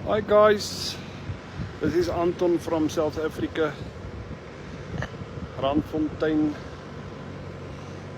Hi guys, this is Anton from South Africa, Randfontein.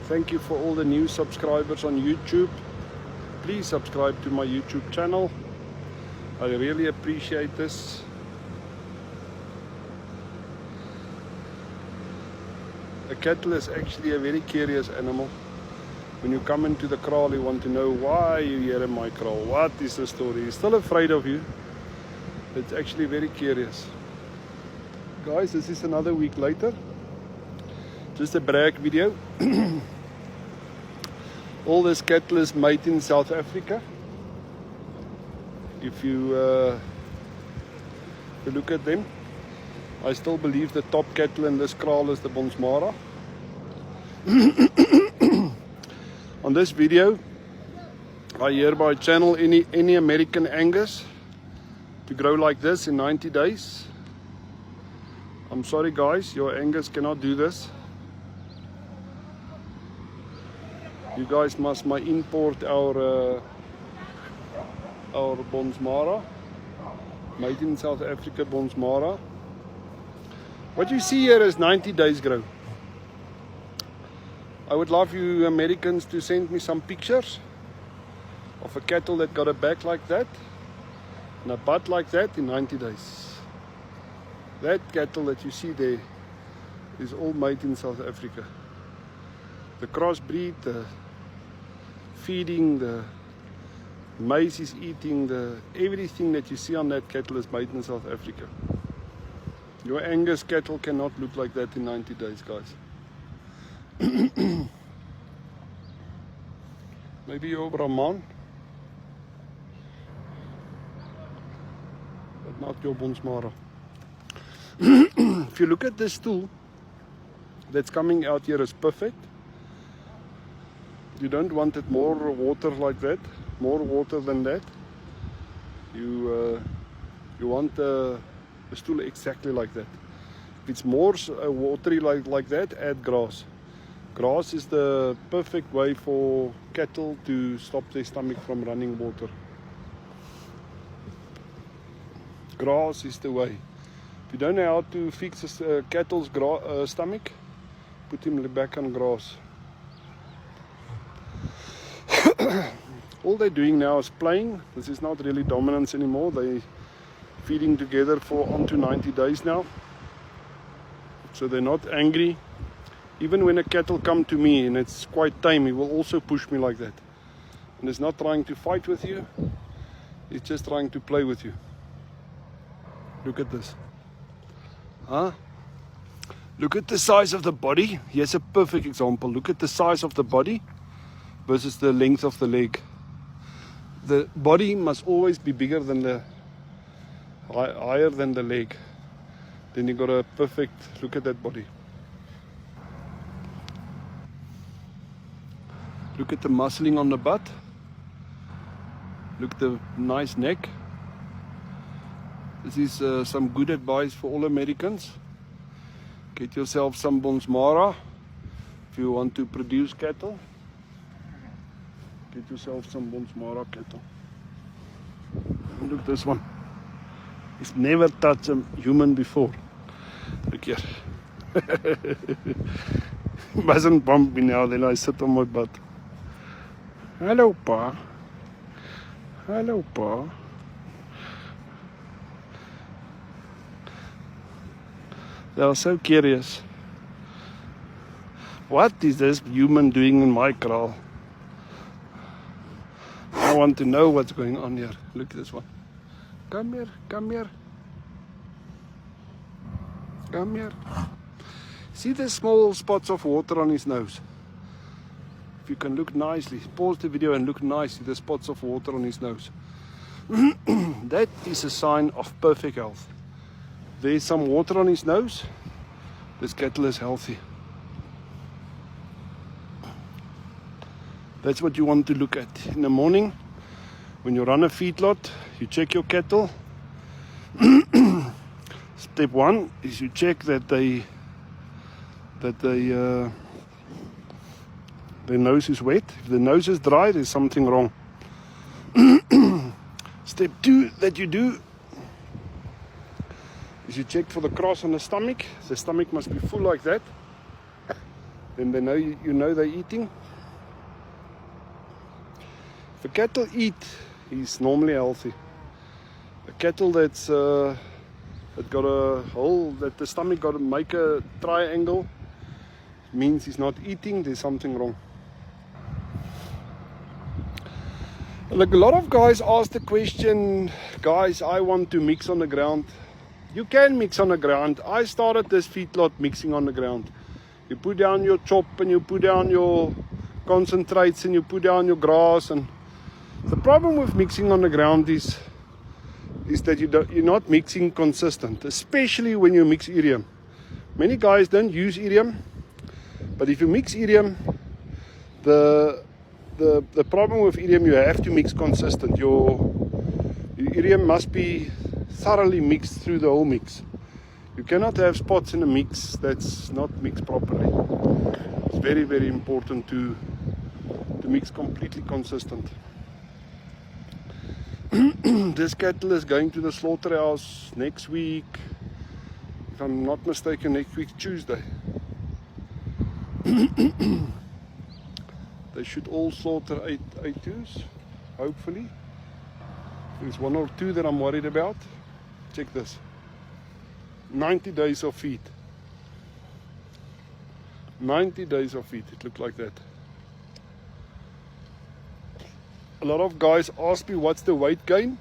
Thank you for all the new subscribers on YouTube. Please subscribe to my YouTube channel. I really appreciate this. A cattle is actually a very curious animal. When you come into the kraal, you want to know why you here in my kraal. What is the story? He's still afraid of you. It's actually very curious. Guys, this is another week later. Just a brag video. All this cattle is made in South Africa. If you look at them, I still believe the top cattle in this kraal is the Bonsmara. On this video, I hereby channel any American Angus to grow like this in 90 days. I'm sorry guys, your Angus cannot do this. You guys must import our Bonsmara, made in South Africa Bonsmara. What you see here is 90 days grow. I would love you Americans to send me some pictures of a cattle that got a back like that and a butt like that in 90 days. That cattle that you see there is all made in South Africa. The crossbreed, the feeding, the maize is eating, everything that you see on that cattle is made in South Africa. Your Angus cattle cannot look like that in 90 days, guys. Maybe your Brahman, but not your Bonsmara. If you look at this stool that's coming out here, is perfect. You don't want it more water like that, more water than that. You want a stool exactly like that. If it's more watery like that, add grass. Grass is the perfect way for cattle to stop their stomach from running water. Grass is the way. If you don't know how to fix a cattle's stomach, put him back on grass. All they're doing now is playing. This is not really dominance anymore. They're feeding together for on to 90 days now. So they're not angry. Even when a cattle come to me and it's quite tame, he will also push me like that. And it's not trying to fight with you. It's just trying to play with you. Look at this. Huh? Look at the size of the body. Here's a perfect example. Look at the size of the body versus the length of the leg. The body must always be bigger than higher than the leg. Then you got a perfect, look at that body. Look at the muscling on the butt. Look at the nice neck. This is some good advice for all Americans. Get yourself some Bonsmara if you want to produce cattle. Get yourself some Bonsmara cattle. Look at this one. He's never touched a human before. Look here. He mustn't bump me now, then I sit on my butt. Hello, Pa. Hello, Pa. They are so curious. What is this human doing in my kraal? I want to know what's going on here. Look at this one. Come here, come here. Come here. See the small spots of water on his nose? If you can look nicely, pause the video and look nicely, the spots of water on his nose. That is a sign of perfect health. There's some water on his nose. This cattle is healthy. That's what you want to look at. In the morning, when you run a feedlot, you check your cattle. Step one is you check that their nose is wet. If the nose is dry, there's something wrong. Step two that you do is you check for the cross on the stomach. The stomach must be full like that. Then they know you know they're eating. If a cattle eat, he's normally healthy. A cattle that's that got a hole, that the stomach got to make a triangle, means he's not eating. There's something wrong. Look, a lot of guys ask the question, guys, I want to mix on the ground. You can mix on the ground. I started this feedlot mixing on the ground. You put down your chop and you put down your concentrates and you put down your grass. And the problem with mixing on the ground is that you're not mixing consistent, especially when you mix irium. Many guys don't use irium, but if you mix irium, the problem with irium, you have to mix consistent. Your irium must be thoroughly mixed through the whole mix. You cannot have spots in a mix that's not mixed properly. It's very, very important to mix completely consistent. This cattle is going to the slaughterhouse next week, if I'm not mistaken, next week Tuesday. They should all slaughter 8-2s, hopefully. There's one or two that I'm worried about. Check this. 90 days of feed. 90 days of feed, it looked like that. A lot of guys ask me what's the weight gain.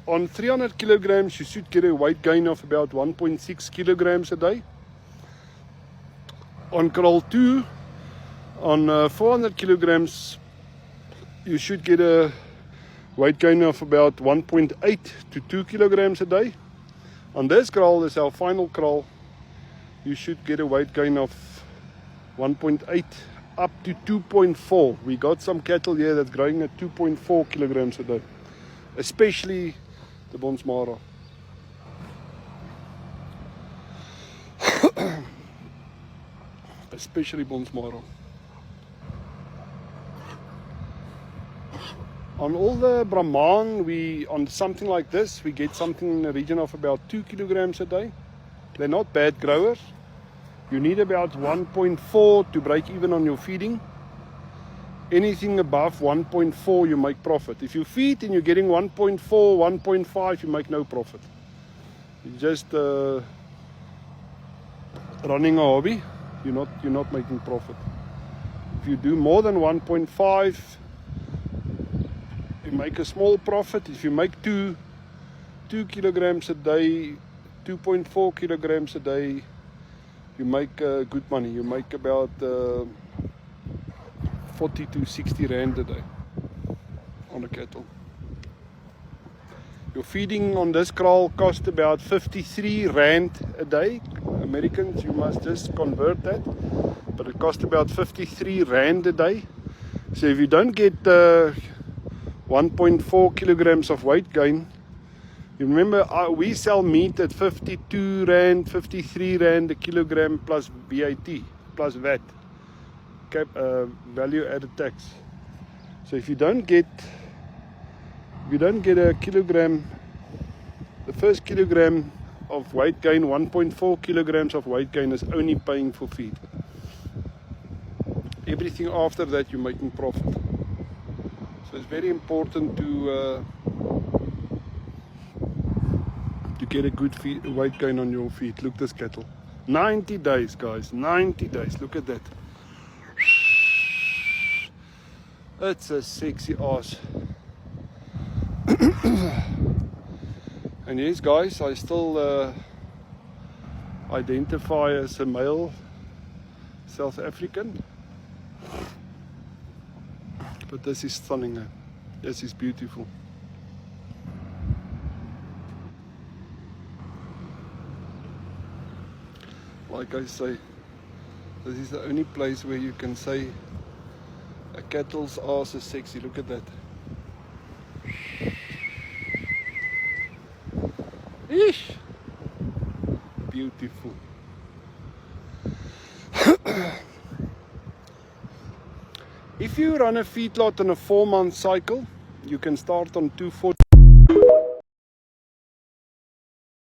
On 300 kilograms, you should get a weight gain of about 1.6 kilograms a day. On kraal 2, on 400 kilograms, you should get a weight gain of about 1.8 to 2 kilograms a day. On this kraal, this is our final kraal, you should get a weight gain of 1.8 up to 2.4. We got some cattle here that's growing at 2.4 kilograms a day, especially the Bonsmara. Especially Bonsmara. On all the Brahman, on something like this, we get something in the region of about 2 kilograms a day. They're not bad growers. You need about 1.4 to break even on your feeding. Anything above 1.4, you make profit. If you feed and you're getting 1.4, 1.5, you make no profit. You're just running a hobby. You're not making profit. If you do more than 1.5, you make a small profit. If you make 2 kilograms a day, 2.4 kilograms a day, you make good money. You make about 40 to 60 rand a day on the cattle. Your feeding on this kraal cost about 53 rand a day. Americans, you must just convert that, but it costs about 53 rand a day. So if you don't get 1.4 kilograms of weight gain, you remember we sell meat at 52 rand, 53 rand a kilogram plus VAT, plus VAT, value added tax. So if you don't get a kilogram, the first kilogram of weight gain, 1.4 kilograms of weight gain is only paying for feed. Everything after that you're making profit. So it's very important to get a good weight gain on your feed. Look this cattle. 90 days, guys. 90 days. Look at that. It's a sexy ass. And yes, guys, I still identify as a male South African. But this is stunning. This is beautiful. Like I say, this is the only place where you can say a cattle's ass is sexy. Look at that. Eesh. Beautiful. If you run a feedlot on a 4-month cycle, you can start on 240.